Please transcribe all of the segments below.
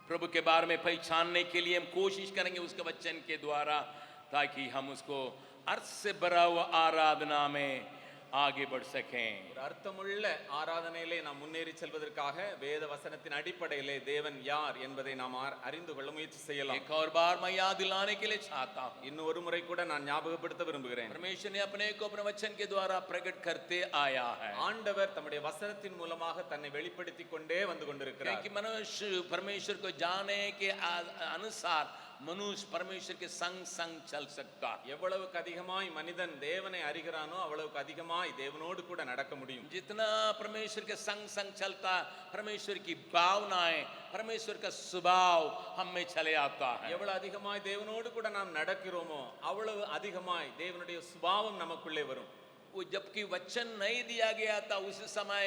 प्रभु के बारे में पहचानने के लिए हम कोशिश करेंगे उसके वचन के द्वारा, ताकि हम उसको अर्थ से भरा हुआ आराधना में आगे बढ़ सकें. ஒரு அர்த்தமுள்ள ஆராதனையிலே நாம் முன்னேறி செல்வதற்காக வேத வசனத்தின் அடிப்படையிலே தேவன் யார் என்பதை நாம் அறிந்து கொள்ள முயற்சி செய்யலாம். एक और बार मैं याद दिलाने के लिए चाहता हूं, இன்னும் ஒரு முறை கூட நான் ஞாபகப்படுத்த விரும்புகிறேன். परमेश्वर ने अपने को अपने वचन के द्वारा प्रकट करते आया है. ஆண்டவர் தம்முடைய வசனத்தின் மூலமாக தன்னை வெளிப்படுத்திக் கொண்டே வந்து கொண்டிருக்கிறார். क्योंकि मनुष्य परमेश्वर को जाने के अनुसार मनुष्य परमेश्वर के संग संग चल सकता. எவ்வளவுக்கு அதிகமாய் மனிதன் தேவனை அறிகிறானோ அவ்வளவுக்கு அதிகமாய் தேவனோடு கூட நடக்க முடியும். जितना परमेश्वर के संग संग चलता, परमेश्वर की भावनाएं, परमेश्वर का स्वभाव हम में चले आता है. எவ்வளவு அதிகமாய் தேவனோடு கூட நாம் நடக்கிறோமோ அவ்வளவு அதிகமாய் தேவனுடைய சுபாவம் நமக்குள்ளே வரும். वो जबकि वचन नहीं दिया गया था उस समय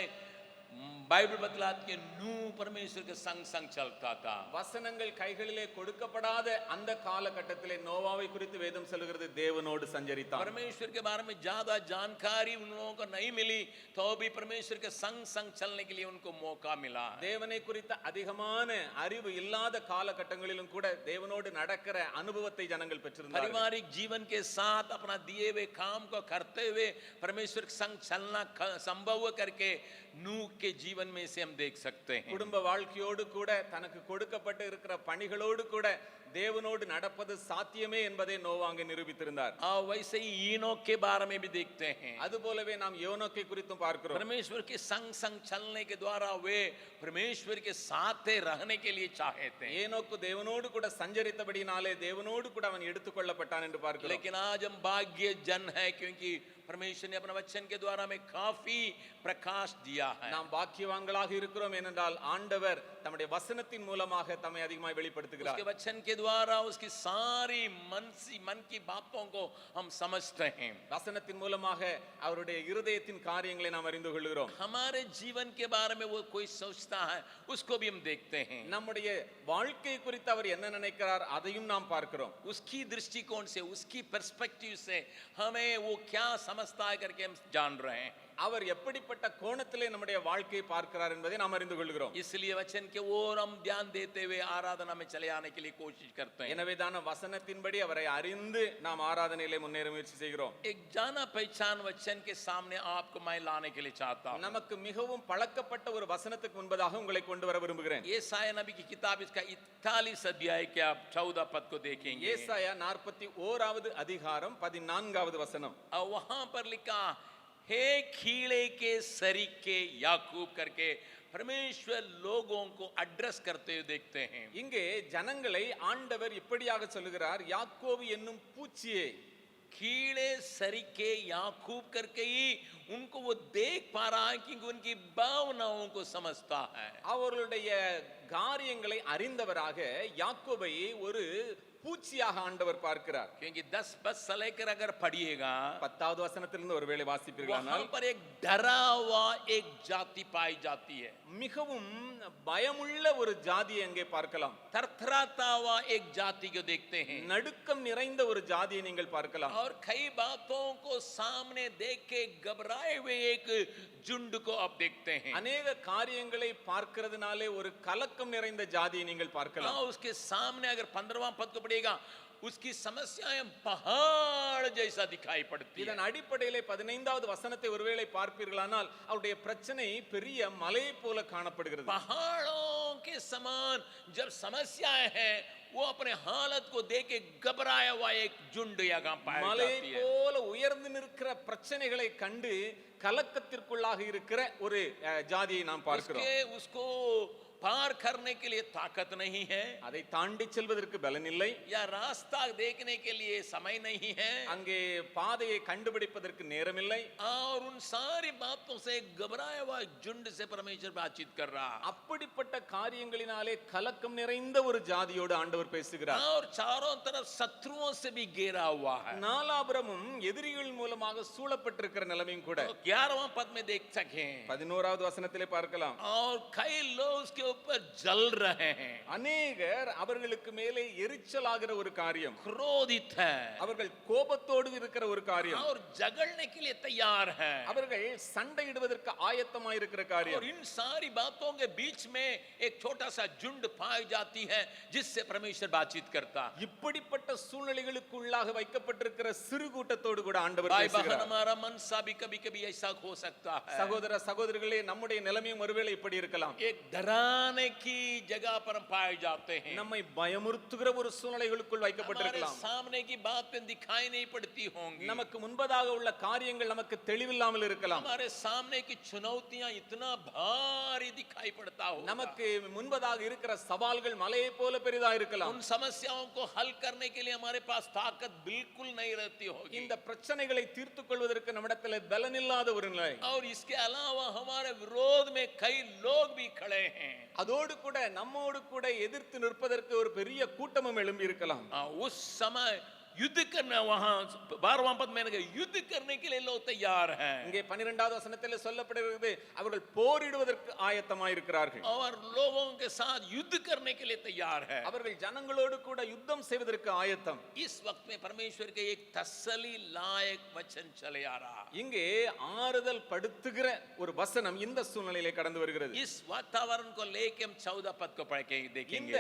बाइबल बतलाती है नूह परमेश्वर के संग संग चलता था. வசனங்கள் கைகளிலே கொடுக்கப்படாத அந்த காலகட்டத்திலே நோவாவை குறித்து வேதம் சொல்கிறது தேவனோடு சஞ்சரித்தான். परमेश्वर के बारे में ज्यादा जानकारी उन लोगों को नहीं मिली, तो भी परमेश्वर के संग संग चलने के लिए उनको मौका मिला. தேவனை குறித்த அதிகமான அறிவு இல்லாத காலகட்டங்களிலும் கூட தேவனோடு நடக்கிற அனுபவத்தை ஜனங்கள் பெற்றிருந்தார்கள். पारिवारिक जीवन के साथ अपना दिए हुए काम को करते हुए परमेश्वर के संग चलना संभव करके नूह के जीवन में से हम देख सकते हैं. குடும்ப வாழ்க்கையோடு கூட தனக்கு கொடுக்கப்பட்டு இருக்கிற பணிகளோடு கூட தேவனோடு நடப்பது சாத்தியமே என்பதை நோவாங்க நிரூபித்திருந்தார். वैसे ही ஈனோக் के बारे में भी देखते हैं. அதுபோலவே நாம் யோனோக்கை குறித்தும் பார்க்கிறோம். परमेश्वर के संग संग चलने के द्वारा वे परमेश्वर के साथ रहने के लिए चाहे थे. ஏனோக்கு தேவனோடு கூட சஞ்சரித்தபடினாலே தேவனோடு கூட அவன் எடுத்துக்கொள்ளப்பட்டான் என்று பார்க்கிறோம். लेकिन आज हम भाग्य जन है, क्योंकि परमेश्वर ने अपने वचन के द्वारा हमें काफी प्रकाश दिया है. நாம் பாக்கியவான்களாக இருக்கிறோம் ஏனென்றால் ஆண்டவர் தம்முடைய வசனத்தின் மூலமாக தம்மை அதிகமாய் வெளிப்படுத்துகிறார். उसके वचन के द्वारा उसकी सारी मन की बातों को हम समझते हैं. வசனத்தின் மூலமாக அவருடைய இருதயத்தின் காரியங்களை நாம் அறிந்து கொள்கிறோம். हमारे जीवन के बारे में वो कोई सोचता है, उसको भी हम देखते हैं. நம்முடைய வாழ்க்கை குறித்து அவர் என்ன நினைக்கிறார் அதையும் நாம் பார்க்கிறோம். उसकी दृष्टिकोण से, उसकी पर्सपेक्टिव से हमें वो क्या समझता है करके हम जान रहे हैं. அவர் எப்படிப்பட்ட கோணத்திலே நம்முடைய வாழ்க்கையை பார்க்கிறார் என்பதை நாம் அறிந்து கொள்கிறோம். इसलिए वचन के ओर हम ध्यान देते हुए आराधना में चले आने के लिए कोशिश करते हैं. எனவேதான வசனத்தின்படி அவரை அறிந்து நாம் ஆராதனையிலே முன்னேற முயற்சி செய்கிறோம். एक जाना पहचान वचन के सामने आपको मैं लाने के लिए चाहता हूं. நமக்கு மிகவும் பழக்கப்பட்ட ஒரு வசனத்துக்கு முன்பதாக உங்களை கொண்டு வர விரும்புகிறேன். येसाया नबी की किताब इसका 41 अध्याय के आप 14 पद को देखेंगे. ஏசாயா 41வது அதிகாரம் 14வது வசனம். और वहां पर लिखा, हे खीले के सरीके याकूब करके परमेश्वर लोगों को एड्रेस करते हुए देखते हैं. இங்கே ஜனங்களை ஆண்டவர் இப்படியாக சொல்லுகிறார், யாக்கோபு என்னும் பூச்சியே. कीड़े सरीके याकूब करके ही उनको वो देख पा रहा है कि उनकी भावनाओं को समझता है. அவர்களுடைய காரியங்களை அறிந்தவராக யாக்கோபை ஒரு பூச்சியாக ஆண்டவர் பார்க்கிறார். क्योंकि 10 पद से लेकर अगर पढ़िएगा 10வது வசனத்திலிருந்து ஒருவேளை வாசிப்பீர்களானால் वहां पर एक डरा हुआ एक जाति पाई जाती है. மிகவும் பயமுள்ள ஒரு ஜாதியை அங்கே பார்க்கலாம். थरथराता हुआ एक जाति को देखते हैं. நடுக்கம் நிறைந்த ஒரு ஜாதியை நீங்கள் பார்க்கலாம். और कई बातों को सामने देख के घबराए हुए एक झुंड को आप देखते हैं. अनेक காரியங்களை பார்க்கிறதுனாலே ஒரு கலக்கம் நிறைந்த ஜாதியை நீங்கள் பார்க்கலாம். उसके सामने अगर 15वां पद को पढ़ेगा, उसकी समस्याएं पहाड़ जैसा दिखाई पड़ती है. இதன் அடிப்படையிலே 15வது வசனத்தை ஒருவேளை பார்ப்பீர்களானால் அவருடைய பிரச்சனை பெரிய மலை போல காணப்படுகிறது. पहाड़ों के समान जब समस्याएं हैं, वो अपने हालत को देख के घबराया हुआ एक झुंड यहाँ पाया மலை जाती है. போல உயர்ந்து நிற்கிற பிரச்சனைகளை கண்டு கலக்கத்திற்குள்ளாக இருக்கிற ஒரு ஜாதியை நாம் பார்க்கிறோம். उसको पार करने के लिए ताकत नहीं है, அதை தாண்டி செல்வதற்கு பலன் இல்லை, या रास्ता देखने के लिए समय नहीं है, அங்கே பாதையை கண்டுபிடிப்பதற்கு நேரம் இல்லை. और उन सारी बातों से घबराया हुआ झुंड से परमेश्वर बातचीत कर रहा. அப்படிப்பட்ட காரியங்களினாலே கலக்கம் நிறைந்த ஒரு ஜாதியோடு ஆண்டவர் பேசுகிறார். और चारों तरफ शत्रुओं से भी घेरा हुआ है. நாலாபுரமும் எதிரிகள் மூலமாக சூழப்பட்டிருக்கிற நிலைமையும் கூட 11वां पद में देख सके. 11வது வசனத்திலே பார்க்கலாம். और कई लोग उसके ऊपर जल रहे हैं, அநேகர் அவர்களுக்கு மேலே எரிச்சலாகிற ஒரு காரியம், क्रोधित है அவர்கள் கோபத்தோடு இருக்கிற ஒரு காரியம், और झगड़ने के लिए तैयार है। அவர்கள் சண்டையிடுவதற்கு ஆயத்தமாய் இருக்கிற और காரியம். इन सारी बातों के बीच में एक छोटा सा झुंड पाई जाती है जिससे परमेश्वर बातचीत करता है। இப்படிப்பட்ட சூழ்நிலைகளுக்குள்ளாக வைக்கப்பட்டிருக்கிற சிறு கூட்டத்தோடு கூட ஆண்டவர் भाई बहन, பேசுகிறார். हमारा मन सा भी कभी कभी ऐसा हो सकता है। சகோதர சகோதரிகளே, நம்முடைய நிலைமையும் ஒருவேளை இப்படி இருக்கலாம். एक डराने की जगह पर हम पाए जाते हैं, நம்மை பயமுறுத்துகிற ஒரு சூழ்நிலைகளுக்குள் हमारे வைக்கப்பட்டிருக்கலாம். सामने की बातें दिखाई नहीं पड़ती होंगी, நமக்கு முன்பதாக உள்ள காரியங்கள் நமக்கு தெளிவில்லாமல் இருக்கலாம். हमारे सामने की चुनौतियां इतना भारी दिखाई पड़ता हो, நமக்கு முன்பதாக இருக்கிற சவால்கள் மலையை போல பெரிதா இருக்கலாம். उन समस्याओं को हल करने के लिए हमारे पास ताकत बिल्कुल नहीं रहती होगी। இந்த பிரச்சனைகளை தீர்த்துக் கொள்வதற்கு நம்மிடத்தில் பலனில்லாத ஒரு நிலை. और इसके अलावा हमारे विरोध में कई लोग भी खड़े हैं। அதோடு கூட நம்மோடு கூட எதிர்த்து நிற்பதற்கு ஒரு பெரிய கூட்டமும் எழும்பி இருக்கலாம். उस समय युद्ध करना, वहां 12वां पद में युद्ध करने के लिए लोग तैयार हैं, இங்கே 12வது வசனத்தில் சொல்லப்படுகிறது, அவர்கள் போரிடுவதற்கு ஆயத்தமாய் இருக்கிறார்கள். और लोगों के साथ युद्ध करने के लिए तैयार है। அவர்கள் ஜனங்களோடு கூட யுத்தம் செய்வதற்கு ஆயத்தம். इस वक्त में परमेश्वर के एक तसल्ली लायक वचन चले आ रहा है। இங்கே ஆறுதல் படுத்துகிற ஒரு வசனம் இந்த சூழ்நிலையிலே கடந்து வருகிறது. इस वातावरण को लेके हम 14 पद को पढ़ के देखेंगे।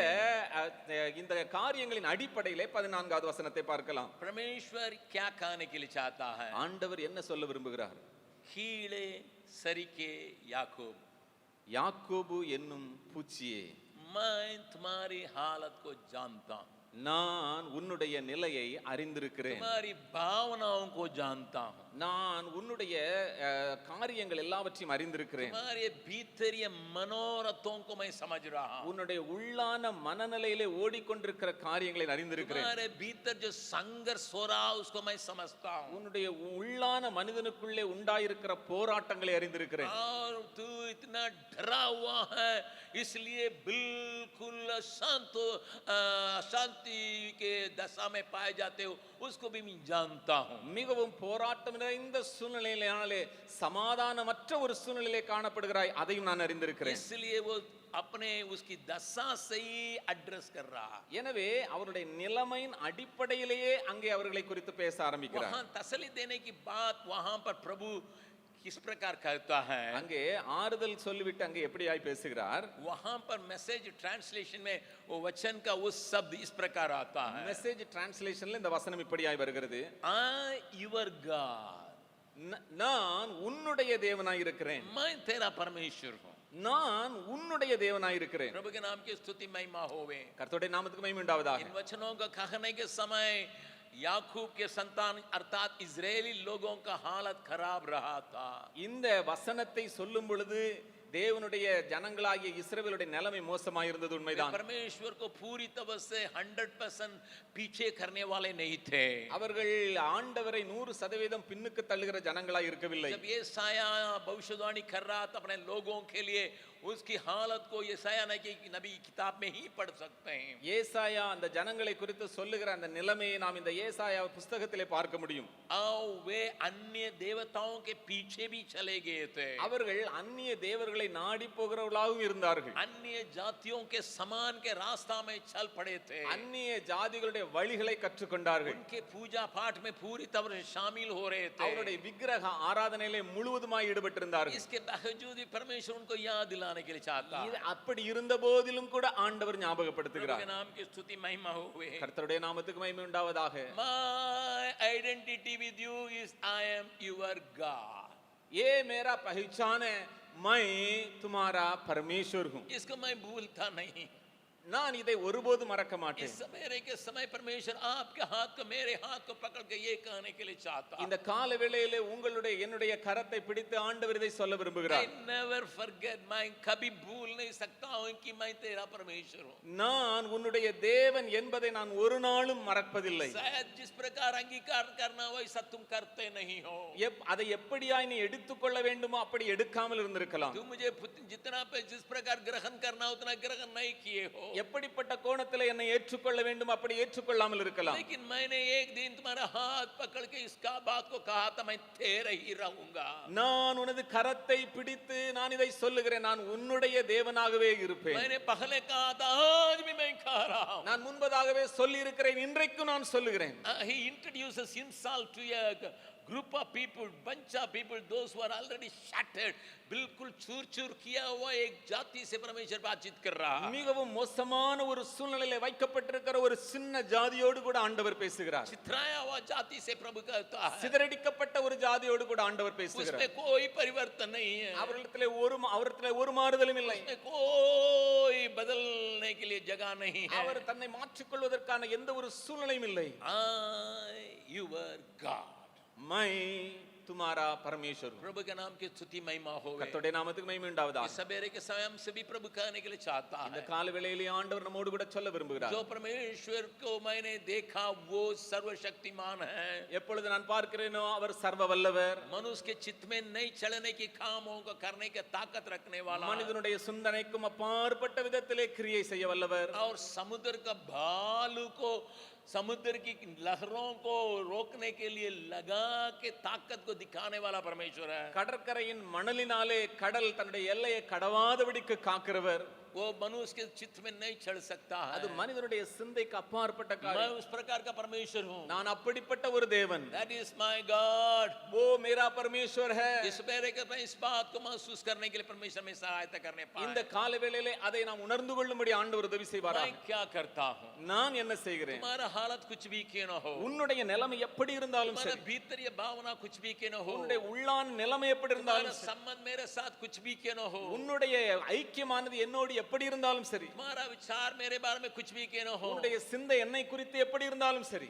இந்த காரியங்களின் அடிப்படையிலே 14வது வசனத்தை பார்க்கலாம். परमेश्वर क्या कहने के लिए चाहता है? ஆண்டவர் என்ன சொல்ல விரும்புகிறார்? कीड़े सरीके याकूब, யாக்கோபு என்னும் பூச்சியே, मैं तुम्हारी हालत को जानता हूं, நான் உன்னுடைய நிலையை அறிந்திருக்கிறேன். तुम्हारी भावनाओं को जानता हूं, நான் உன்னுடைய காரியங்கள் எல்லாவற்றையும் அறிந்திருக்கிறேன். तुम्हारे भीतरीय मनोरथों को मैं समझ रहा हूं, உன்னுடைய உள்ளான மனநிலையிலே ஓடிக்கொண்டிருக்கிற காரியங்களை அறிந்திருக்கிறேன். तुम्हारे भीतर जो संघर्ष हो रहा है उसको मैं समझता हूं, உன்னுடைய உள்ளான மனிதனுக்குள்ளே உண்டாயிருக்கிற போராட்டங்களை அறிந்திருக்கிறேன். और तू इतना डरा हुआ है इसलिए बिल्कुल अशांति के दशा में पाए जाते हो, उसको भी मैं जानता हूं। மிகவும் போராட்டம் நிறைந்த சூழ்நிலையிலே சமாதானமற்ற ஒரு சூழ்நிலையிலே காணப்படுகிறாய், அதையும் நான் அறிந்திருக்கிறேன். इसलिए वो अपने उसकी दशा से ही एड्रेस कर रहा है। எனவே அவருடைய நிலைமையின் அடிப்படையிலேயே அங்கே அவர்களை குறித்து பேச ஆரம்பிக்கிறார். वहां तसल्ली देने की बात वहां पर प्रभु किस प्रकार कहता है, அங்கே ஆறுதல் சொல்லிவிட்டு அங்கே எப்படியாய் பேசுகிறார்? वहां पर मैसेज ट्रांसलेशन में वो वचन का वो शब्द इस प्रकार आता है, மெசேஜ் டிரான்ஸ்லேஷன்ல இந்த வசனம் இப்படியாய் வருகிறது, आई यूर गॉड, நான் உன்னுடைய தேவனாய் இருக்கிறேன். मैं तेरा परमेश्वर हूं। நான் உன்னுடைய தேவனாய் இருக்கிறேன். प्रभु के नाम की स्तुति महिमा होवे। கர்த்தருடைய நாமத்துக்கு மகிமை உண்டாவதாக. इन वचनों का कहने के समय याकूब के संतान अर्थात इजरायली लोगों का हालत खराब रहा था। இந்த வசனத்தை சொல்லும் பொழுது தேவனுடைய ஜனங்களாகிய இஸ்ரவேலுடைய நிலைமை மோசமாக இருந்தது உண்மைதான். परमेश्वर को पूरी तरह से 100% पीछे करने वाले नहीं थे। அவர்கள் ஆண்டவரை 100% பின்னுக்கு தள்ளுகிற ஜனங்களாய் இருக்கவில்லை. जब येसाया भविष्यवाणी कर रहा था अपने लोगों के लिए, उसकी हालत को येसाया नबी की किताब में ही पढ़ सकते हैं। ஏசாயா அந்த ஜனங்களை குறித்து சொல்லுகிற அந்த நிலைமையை நாம் இந்த ஏசாயா புத்தகத்திலே பார்க்க முடியும். और वे अन्य देवताओं के पीछे भी चले गए थे, அவர்கள் அந்நிய தேவர்களை நாடி போகிறவர்களாகவும் இருந்தார்கள். अन्य जातियों के समान के रास्ता में चल पड़े थे, அந்நிய ஜாதிகளுடைய வழிகளை கற்றுக்கொண்டார்கள். उनके पूजा पाठ में पूरी तरह से शामिल हो रहे थे, அவருடைய விக்கிரக ஆராதனையிலே முழுவதுமாய் ஈடுபட்டிருந்தார்கள். इसके बावजूद भी परमेश्वर उनको याद दिलाने के लिए चाहता है। இது அப்படி இருந்த போதிலும் கூட ஆண்டவர் प्रभु ஞாபகப்படுத்துகிறார். के नाम की स्तुति महिमा हुए। கர்த்தருடைய நாமத்துக்கு மகிமை உண்டாவதாக. My identity with you is I am your God. ये मेरा पहचान है, मैं तुम्हारा परमेश्वर हूँ. इसको मैं भूलता नहीं। நான் இதை ஒருபோதும் மறக்க மாட்டேன். इस सवेरे के समय परमेश्वर आपके हाथ को मेरे हाथ को पकड़ के ये कहने के लिए चाहता है, இந்த கால வேளையிலே உங்களுடைய என்னுடைய கரத்தை பிடித்து ஆண்டவர் இதை சொல்ல I விரும்புகிறார். never forget, मैं कभी भूल नहीं सकता हूँ कि मैं तेरा परमेश्वर हूँ। நான் உன்னுடைய தேவன் என்பதை நான் ஒரு நாளும் மறப்பதில்லை. शायद जिस प्रकार अंगीकार करना वैसा तुम करते नहीं हो। அதை எப்படியாய் நீ எடுத்துக்கொள்ள வேண்டுமோ அப்படி எடுக்காமல் இருந்திருக்கலாம். तुम मुझे जितना पे जिस प्रकार ग्रहण करना उतना ग्रहण नहीं किए हो। எப்படிப்பட்ட கோணத்தில் என்னை ஏற்றுக்கொள்ள வேண்டும் அப்படி ஏற்றுக்கொள்ளாமல் இருக்கலாம். लेकिन मैंने एक दिन तुम्हारा हाथ पकड़ के इसका बात को कहा था मैं तेरा ही रहूंगा. நான் உனது கரத்தை பிடித்து நான் இதை சொல்லுகிறேன், நான் உன்னுடைய தேவனாகவே இருப்பேன். मैंने पहले कहा था आज भी मैं कह रहा हूं. நான் முன்பதாகவே சொல்லி இருக்கிறேன், இன்றைக்கும் நான் சொல்லுகிறேன். He introduces himself to a group of people, bunch of people, those who are already shattered. बिल्कुल चूर चूर किया हुआ एक जाति से परमेश्वर बातचीत कर रहा है. மிகவும் மோசமான ஒரு சூழ்நிலையில வைக்கப்பட்டிருக்கிற ஒரு சின்ன ஜாதியோடு கூட ஆண்டவர் பேசுகிறார். चित्राया हुआ जाति से प्रभु कहता है. சிதறடிக்கப்பட்ட ஒரு ஜாதியோடு கூட ஆண்டவர் பேசுகிறார். उसमें कोई परिवर्तन नहीं है. அவர்களிடத்திலே ஒரு மாறுதலும் இல்லை. उसमें कोई बदलने के लिए जगह नहीं है. அவர் தன்னை மாற்றிக்கொள்வதற்கான எந்த ஒரு சூழ்நிலையும் இல்லை. I your God. मैं तुम्हारा परमेश्वर हूं. प्रभु के नाम की स्तुति महिमा होवे. கர்த்தருடைய நாமத்துக்கு மகிமை உண்டாவதாக. इस सवेरे के समय हम सभी प्रभु कहने के लिए चाहता இந்த है. கால வேளையிலே ஆண்டவர் நம்மோடு கூட சொல்ல விரும்புகிறார். जो परमेश्वर को मैंने देखा वो सर्वशक्तिमान है. எப்பொழுது நான் பார்க்கிறேனோ அவர் சர்வ வல்லவர். मनुष्य के चित्त में नहीं चलने की कामों को करने की ताकत रखने वाला. மனிதனுடைய சிந்தனைக்கும் அப்பாற்பட்ட விதத்திலே கிரியை செய்ய வல்லவர். और समुद्र का भालू को समुद्र की लहरों को रोकने के लिए लगा के ताकत को दिखाने वाला परमेश्वर है. கடற்கரையின் மணலினாலே கடல் தன்னுடைய எல்லையை கடவாதபடிக்கு காக்கிறவர். वो मनुष्य के चित्त में नहीं चढ़ सकता है. அது மனிதனுடைய சிந்தைக்கு அப்பாற்பட்ட मैं காரியம். उस प्रकार का परमेश्वर हूँ. நான் அப்படிப்பட்ட ஒரு தேவன். That is my God. वो मेरा परमेश्वर है. इस बेरे के मैं इस बात को महसूस करने के लिए परमेश्वर में सहायता करने இந்த पाए. கால வேளையிலே அதை நாம் உணர்ந்து கொள்ளும்படி ஆண்டவர் உதவி செய்வாராக. मैं क्या करता हूँ. நான் என்ன செய்கிறேன்? तुम्हारा हालत कुछ भी क्यों न हो. உன்னுடைய நிலைமை எப்படி இருந்தாலும் तुम्हारा சரி, भीतरीय भावना कुछ भी क्यों न हो. உன்னுடைய உள்ளான நிலைமை எப்படி तुम्हारा இருந்தாலும் சரி, संबंध मेरे साथ कुछ भी क्यों न हो. உன்னுடைய ஐக்கியமானது என்னோடு எப்படி இருந்தாலும் சரி, तुम्हारा विचार मेरे बारे में कुछ भी क्यों न हो. உன்னுடைய சிந்தை என்னை குறித்து எப்படி இருந்தாலும் சரி,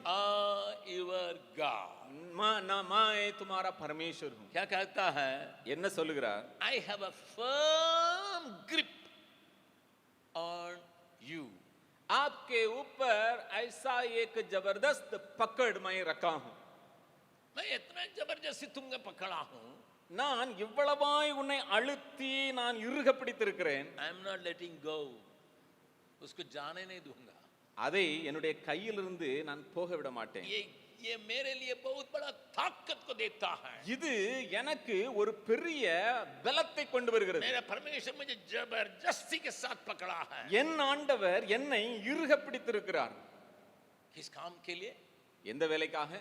your God. मैं तुम्हारा परमेश्वर हूं. क्या कहता है. என்ன சொல்லுகிறார்? I have a firm grip on you. आपके ऊपर ऐसा एक जबरदस्त पकड़ मैं रखा हूं. मैं इतना जबरदस्ती तुमको पकड़ा हूं. நான் இவ்வளவாய் உன்னை அழுத்தி நான் இறுக பிடித்திருக்கிறேன். I am not letting go. उसको जाने नहीं दूंगा. அதை என்னுடைய கையிலிருந்து நான் போக விட மாட்டேன். ये मेरे लिए बहुत बड़ा ताकत को देता है. இது எனக்கு ஒரு பெரிய பலத்தை கொண்டு வருகிறது. मेरा परमेश्वर मुझे जबरदस्ती के साथ पकड़ा है. என் ஆண்டவர் என்னை இறுக பிடித்திருக்கிறார். किस काम के लिए. எந்த வேலைக்காக?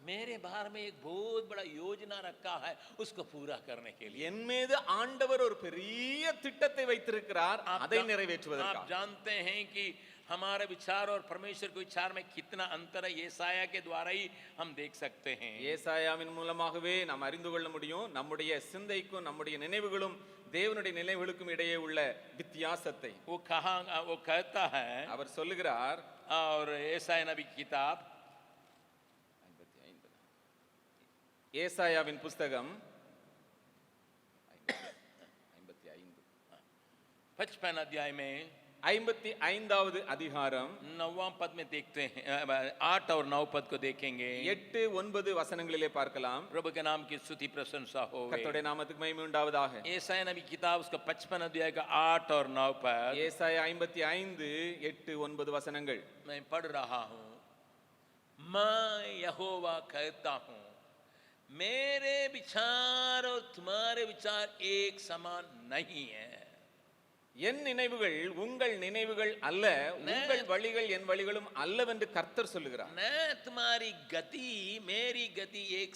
मेरे बारे में एक बहुत बड़ा योजना रखा है उसको पूरा करने के लिए. என் மீது ஆண்டவர் ஒரு பெரிய திட்டத்தை வைத்திருக்கிறார், அதை நிறைவேற்றுவதற்காக. आप जानते हैं कि हमारे विचार और परमेश्वर के विचार में कितना अंतर है. येसाया के द्वारा ही हम देख सकते हैं. ஏசாயாவின் மூலமாகவே நாம் அறிந்து கொள்ள முடியும் நம்முடைய சிந்தைக்கும் நம்முடைய நினைவுகளும் தேவனுடைய நினைவுகளுக்கும் இடையே உள்ள வித்தியாசத்தை. वो कहता है. அவர் சொல்லுகிறார். और येसाया नबी की किताब ஏசாயாவின் புஸ்தகம் 55 अध्याय में 55வது அதிகாரம் 9वां पद में देखते हैं. 8 और 9 पद को देखेंगे. 8 9 வசனங்களிலே பார்க்கலாம். प्रभु के नाम की स्तुति प्रशंसा हो. கர்த்தருடைய நாமத்துக்கு மகிமை உண்டாவதாக. येसाया नबी की किताब उसका 55 अध्याय का 8 और 9 पद. ஏசாயா 55 8 9 வசனங்கள். मैं पढ़ रहा हूँ. मैं यहोवा कहता हूँ मेरे विचार और तुम्हारे विचार एक समान नहीं है. என் நினைவுகள் உங்கள் நினைவுகள் அல்ல, உங்கள் வழிகள் என் வழிகளும் அல்லவென்று கர்த்தர் சொல்லுகிறார். न तुम्हारी गति मेरी गति एक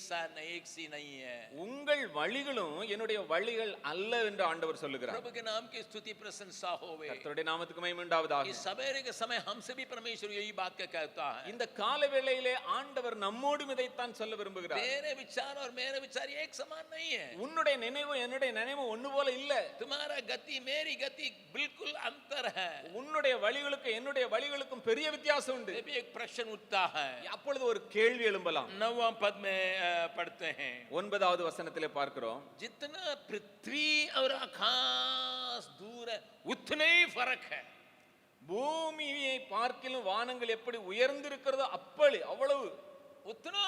सी नहीं है. உங்கள் வழிகளும் என்னுடைய வழிகள் அல்ல என்று ஆண்டவர் சொல்லுகிறார். प्रभु के नाम की स्तुति प्रशंसा होवे. கர்த்தருடைய நாமத்துக்கு மகிமை உண்டாவதாக. इस सवेरे के समय हमसे भी परमेश्वर यही बात कहता है. இந்த கால வேளையிலே ஆண்டவர் நம்மோடும் இதைத்தான் சொல்ல விரும்புகிறார். मेरे विचार और मेरे विचार एक समान नहीं है. உன்னுடைய நினைவு என்னுடைய நினைவு ஒன்று போல இல்ல. तुम्हारा गति मेरी गति बिल्कुल अंतर है. உன்னுடைய வழிகளுக்கு என்னுடைய வழிகளுக்கும் பெரிய வித்தியாசம் உண்டு. भी एक प्रश्न उठता है. அப்பொழுது ஒரு கேள்வி எழும்பலாம். 9वां पद में पढ़ते हैं. 9வது வசனத்திலே பார்க்கிறோம். जितना पृथ्वी और आकाश दूर है उतने ही फर्क है. பூமியை பார்க்கிலும் வானங்கள் எப்படி உயர்ந்திருக்கிறதோ அப்படி அவ்வளவு उतना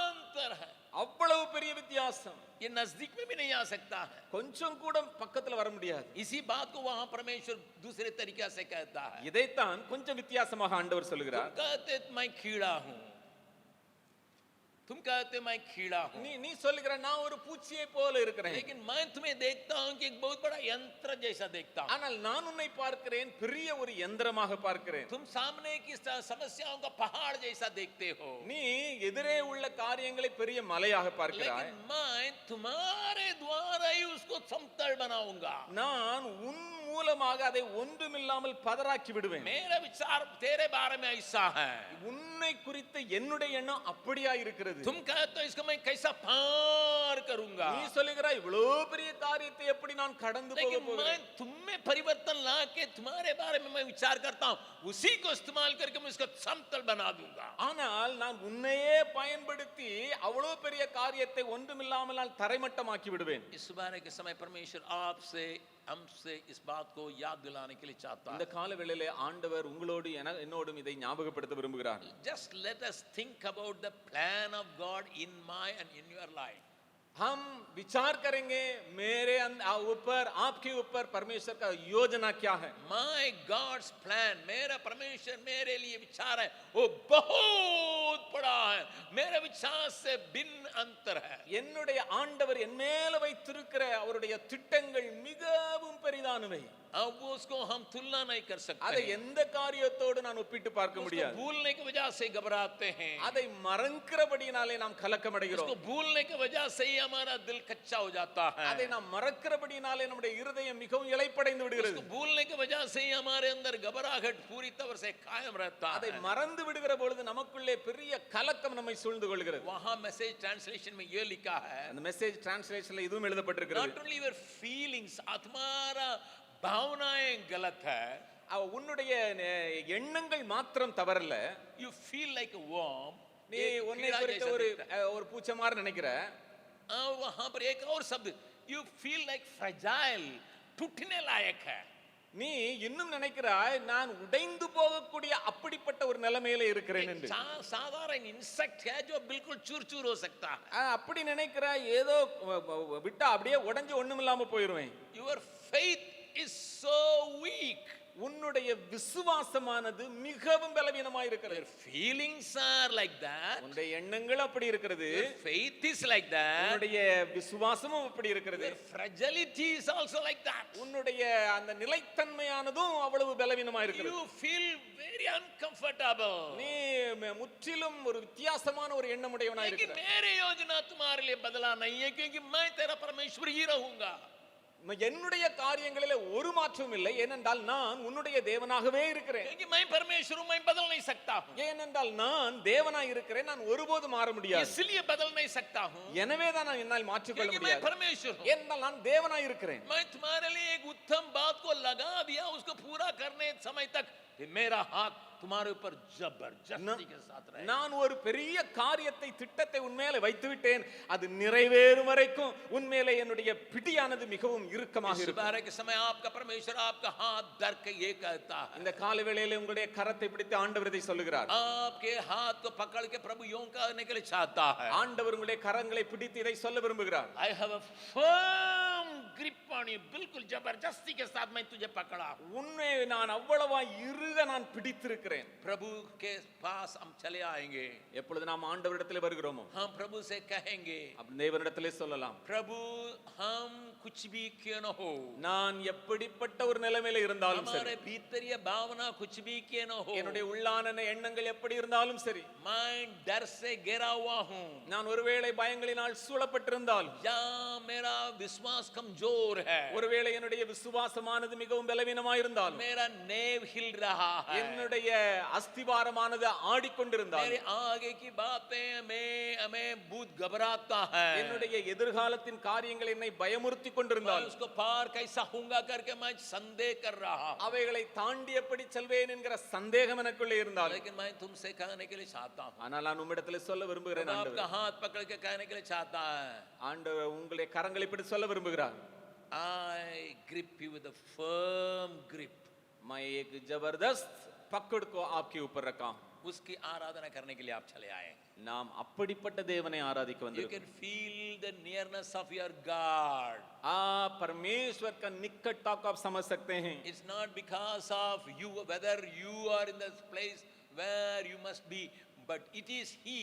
अंतर अंतर है, அவ்வளவு பெரிய வித்தியாசம். ये नजदीक में भी नहीं आ सकता है. கொஞ்சம் கூட பக்கத்துல வர முடியாது. इसी बात को वहां परमेश्वर दूसरे तरीके से कहता है. இதைத்தான் கொஞ்சம் வித்தியாசமாக ஆண்டவர் तुम சொல்லுகிறார். कहते मैं कीड़ा हूं, तुम कहते मैं कीड़ा हूं, நீ சொல்லுகிற நான் ஒரு பூச்சியை போல இருக்கிறேன், लेकिन मैं तुम्हें देखता हूं कि एक बहुत बड़ा यंत्र जैसा देखता हूं. ஆனால் நான் உன்னை பார்க்கிறேன் பெரிய ஒரு யந்திரமாக பார்க்கிறேன். तुम सामने की समस्याओं का पहाड़ जैसा देखते हो, நீ எதிரே உள்ள காரியங்களை பெரிய மலையாக பார்க்கிறாய். लेकिन मैं तुम्हारे द्वारा ही उसको समतल बनाऊंगा. நான் உன் மூலமாக அதை ஒன்றுமில்லாமல் பதறாக்கி விடுவேன். मेरा विचार तेरे बारे में ऐसा है, உன்னை குறித்த என்னுடைய எண்ணம் அப்படியா இருக்கிறது. तुम कहते हो इसको मैं कैसा पार करूंगा, நீ சொல்லுகிறாய் இவ்வளவு பெரிய காரியத்தை எப்படி நான் கடந்து போக लेकिन मैं போகிறேன். तुम में परिवर्तन लाके तुम्हारे बारे में मैं विचार करता हूं, उसी को इस्तेमाल करके मैं इसको समतल बना दूंगा. ஆனால் நான் உன்னையே பயன்படுத்தி அவ்வளவு பெரிய காரியத்தை ஒன்றுமில்லாமல் நான் தரைமட்டமாக்கி விடுவேன். इस बारे के समय परमेश्वर आपसे हमसे इस बात को याद दिलाने के लिए चाहता இந்த है. கால வேளையிலே ஆண்டவர் உங்களோடு என்னோடும் இதை ஞாபகப்படுத்த விரும்புகிறார். Just let us think about the plan of God in my and in your life. हम विचार करेंगे मेरे ऊपर आपके ऊपर परमेश्वर का योजना क्या है. My God's plan, मेरा परमेश्वर मेरे लिए विचार है वो बहुत बड़ा है, मेरे विचार से भिन्न अंतर है. என்னுடைய ஆண்டவர் என் மேல வைத்திருக்கிற அவருடைய திட்டங்கள் மிகவும் பெரிதானவை. अब उसको हम तुलना नहीं कर सकते, அதை எந்த காரியத்தோடு நான் ஒப்பிட்டு பார்க்க उसको முடியாது. भूलने की वजह से घबराते हैं, அதை மறக்கிறபடினாலே நாம் கலக்கம் அடைகிறோம். उसको भूलने की वजह से ही हमारा दिल कच्चा हो जाता है, அதை நாம் மறக்கிறபடினாலே நம்முடைய இருதயம் மிகவும் இளைப்படைந்து விடுகிறது. उसको भूलने की वजह से ही हमारे अंदर घबराहट पूरी तरह से कायम रहता அதை है. மறந்து விடுகிற பொழுது நமக்குள்ளே பெரிய கலக்கம் நம்மை சூழ்ந்து கொள்கிறது. वहां मैसेज ट्रांसलेशन में ये लिखा है, அந்த மெசேஜ் டிரான்ஸ்லேஷன்ல இதுவும் எழுதப்பட்டிருக்கிறது. not only your feelings, तुम्हारा भावनाएं गलत है, உன்னுடைய எண்ணங்கள் மாத்திரம் தவறல்ல, you feel like a worm, நீ உன்னை குறித்த ஒரு பூச்சை மாதிரி நினைக்கிற. वहां पर एक और शब्द, you feel like fragile, टूटने लायक है. நீ இன்னும் நினைக்கிறாய் நான் உடைந்து போகக்கூடிய அப்படிப்பட்ட ஒரு நிலைமையில இருக்கிறேன் என்று. साधारण इंसेक्ट है जो बिल्कुल चूर चूर हो सकता है. அப்படி நினைக்கிறாய், ஏதோ விட்டா அப்படியே உடைஞ்சு ஒண்ணுமில்லாம போயிருவேன். Your faith is so weak, உன்னுடைய விசுவாசமானது மிகவும் பலவீனமாய் இருக்கிறது. your feelings are like that, உன்னுடைய எண்ணங்கள் அப்படி இருக்கிறது, your faith is like that, உன்னுடைய விசுவாசமும் அப்படி இருக்கிறது, your fragility is also like that. உன்னுடைய அந்த நிலைத்தன்மையானதும் அவ்வளவு பலவீனமாய் இருக்கிறது. You feel very uncomfortable, நீ முற்றிலும் ஒரு வித்தியாசமான ஒரு எண்ணமுடையவனாய் लेकिन இருக்கிற. मेरी योजना तुम्हारे लिए बदला नहीं है, क्योंकि मैं तेरा परमेश्वर ही रहूंगा. என்னுடைய காரியங்களிலே ஒரு மாற்றமும் இல்லை, ஏனென்றால் நான் உன்னுடைய தேவனாகவே இருக்கிறேன். क्योंकि मैं परमेश्वर हूं, मैं बदल नहीं सकता हूं, ஏனென்றால் நான் தேவனாய் இருக்கிறேன், நான் ஒருபோதும் மாற முடியாது. इसलिए बदल नहीं सकता हूं, எனவே தான் நான் என்னால் மாற்றிக்கொள்ள क्योंकि मैं முடியாது. परमेश्वर हूं. ஏனென்றால் நான் தேவனாய் இருக்கிறேன். मैं तुम्हारे लिए एक उत्तम बात को लगा दिया, उसको पूरा करने समय तक मेरा हाथ तुम्हारे ऊपर जबरदस्ती के साथ रहेगा. நான் ஒரு பெரிய காரியத்தை திட்டத்தை உன்மேலே வைத்து விட்டேன், அது நிறைவேறும் வரைக்கும் உன்மேலே என்னுடைய பிடியானது மிகவும் இறுக்கமாக इस இருக்கும். बारे के समय आपका परमेश्वर आपका हाथ धर के ये कहता है, இந்த கால வேளையிலே உங்களுடைய கரத்தை பிடித்து ஆண்டவர் இதை சொல்லுகிறார். आपके हाथ को पकड़ के प्रभु यूं कहने के लिए चाहता है, ஆண்டவர் உங்களுடைய கரங்களை பிடித்து இதை சொல்ல விரும்புகிறார். I have a firm grip on you, बिल्कुल जबरदस्ती के साथ मैं तुझे पकड़ा हूं. உன்னை நான் அவ்வளவா இறுக நான் பிடித்திருக்கிறேன். प्रभु के पास हम चले आएंगे, எப்பொழுது நாம் ஆண்டவரிடத்தில் வருகிறோமோ हम प्रभु से कहेंगे, அப்ப தேவனிடத்திலே சொல்லலாம், प्रभु हम कुछ भी क्यों न हो, நான் எப்படிப்பட்ட ஒரு நிலைமையில இருந்தாலும் சரி, हमारे भीतरीय भावना कुछ भी क्यों न हो, என்னுடைய உள்ளான எண்ணங்கள் எப்படி இருந்தாலும் சரி, मैं डर से घिरा हुआ हूं, நான் ஒருவேளை பயங்களினால் சூழப்பட்டிருந்தாலும், या मेरा विश्वास कमजोर है, ஒருவேளை என்னுடைய விசுவாசமானது மிகவும் பலவீனமாயிருந்தாலும், मेरा नेव हिल रहा है, என்னுடைய அஸ்திவாரமானது ஆடிக்கொண்டிருந்தாலும், मेरे आगे की बातें हमें बहुत घबराता है, என்னுடைய எதிர்காலத்தின் காரியங்கள் என்னை பயமுறுத்தி मैं கொண்டிருந்தாலும், उसको पार कैसा होऊंगा करके मैं संदेह कर रहा हूं, அவைகளை தாண்டி எப்படி செல்வேன் என்கிற சந்தேகம் எனக்குள்ளே இருந்தாலும், लेकिन मैं तुमसे कहने के लिए चाहता हूं, ஆனால் நான் உம்மிடத்தில் சொல்ல விரும்புகிறேன், आपका ஆண்டவரே, हाथ पकड़ के कहने के लिए चाहता है, ஆண்டவர் உங்களுடைய கரங்களை பிடித்து சொல்ல விரும்புகிறார், I grip you with a firm grip. मैं एक जबरदस्त पकड़ को आपके ऊपर रखा हूं। उसकी आराधना करने के लिए आप चले आए। நாம் அப்படிப்பட்ட தேவனை ஆராதிக்க You வந்திருக்கிறோம். can feel the nearness of your God. परमेश्वर का निकटता को आप समझ सकते हैं. It's not because of you, whether you are in the place where you must be, but it is He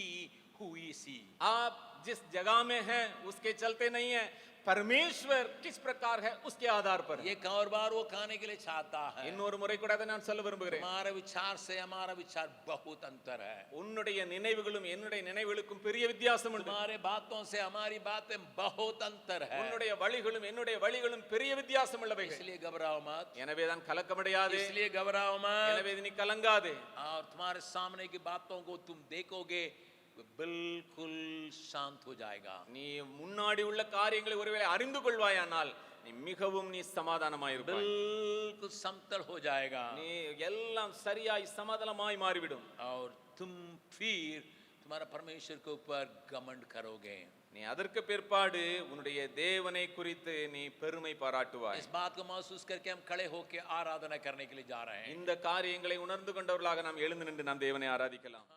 who is He. आप जिस जगह में हैं उसके चलते नहीं है, परमेश्वर किस प्रकार है उसके आधार पर है. एक और बार वो कहने के लिए चाहता है, இன்னொரு முறை கூட அதை நான் சொல்ல விரும்புகிறேன். हमारे विचार से हमारा विचार बहुत अंतर है। உன்னுடைய நினைவுகளும் என்னுடைய நினைவுகளுக்கும் பெரிய வித்தியாசம் உண்டு. तुम्हारे बातों से हमारी बातें बहुत अंतर है। உன்னுடைய வழிகளும் என்னுடைய வழிகளும் பெரிய வித்தியாசம் உள்ளவைகள். इसलिए घबराओ मत, எனவே தான் கலக்கமடையாதே. इसलिए घबराओ मत। எனவே நீ கலங்காதே. और तुम्हारे सामने की बातों को तुम देखोगे बिल्कुल शांत हो जाएगा। நீ முன்னாடி உள்ள காரியங்களை ஒருவேளை அறிந்து கொள்வாயானால் நீ மிகவும் நீ சமாதானமாயிருப்பாய். बिल्कुल समतल हो जाएगा நீ எல்லாம் சரியாய் சமாதானமாய் மாறிவிடும். और तुम फिर तुम्हारा परमेश्वर के ऊपर घमंड करोगे। நீ அதற்கு பிற்பாடு உன்னுடைய தேவனை குறித்து நீ பெருமை பாராட்டுவாய். इस बात को महसूस करके हम खड़े होकर आराधना करने के लिए जा रहे हैं। இந்த காரியங்களை உணர்ந்து கொண்டவர்களாக நாம் எழுந்து நின்று நாம் தேவனை ஆராதிக்கலாம்.